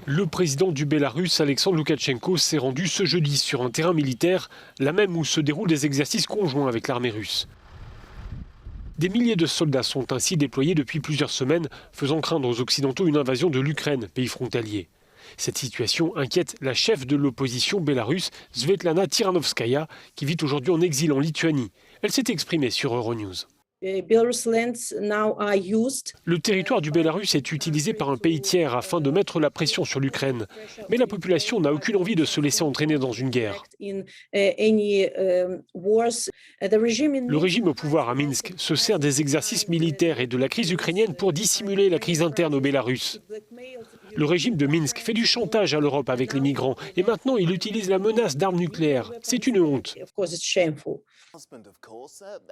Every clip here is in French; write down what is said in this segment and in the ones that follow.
Le président du Bélarus, Alexandre Loukachenko, s'est rendu ce jeudi sur un terrain militaire, là même où se déroulent des exercices conjoints avec l'armée russe. Des milliers de soldats sont ainsi déployés depuis plusieurs semaines, faisant craindre aux Occidentaux une invasion de l'Ukraine, pays frontalier. Cette situation inquiète la chef de l'opposition bélarusse, Svetlana Tikhanovskaya, qui vit aujourd'hui en exil en Lituanie. Elle s'est exprimée sur Euronews. Le territoire du Bélarus est utilisé par un pays tiers afin de mettre la pression sur l'Ukraine. Mais la population n'a aucune envie de se laisser entraîner dans une guerre. Le régime au pouvoir à Minsk se sert des exercices militaires et de la crise ukrainienne pour dissimuler la crise interne au Bélarus. Le régime de Minsk fait du chantage à l'Europe avec les migrants et maintenant il utilise la menace d'armes nucléaires. C'est une honte.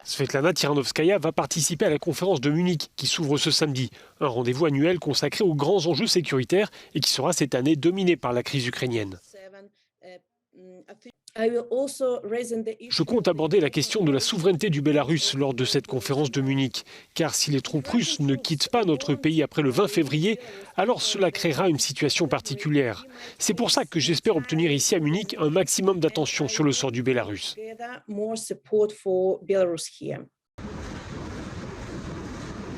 Svetlana Tikhanovskaya va participer à la conférence de Munich qui s'ouvre ce samedi, un rendez-vous annuel consacré aux grands enjeux sécuritaires et qui sera cette année dominé par la crise ukrainienne. Je compte aborder la question de la souveraineté du Bélarus lors de cette conférence de Munich, car si les troupes russes ne quittent pas notre pays après le 20 février, alors cela créera une situation particulière. C'est pour ça que j'espère obtenir ici à Munich un maximum d'attention sur le sort du Bélarus.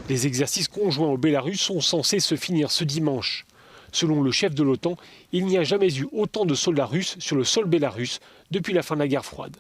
Les exercices conjoints au Bélarus sont censés se finir ce dimanche. Selon le chef de l'OTAN, il n'y a jamais eu autant de soldats russes sur le sol bélarusse depuis la fin de la guerre froide.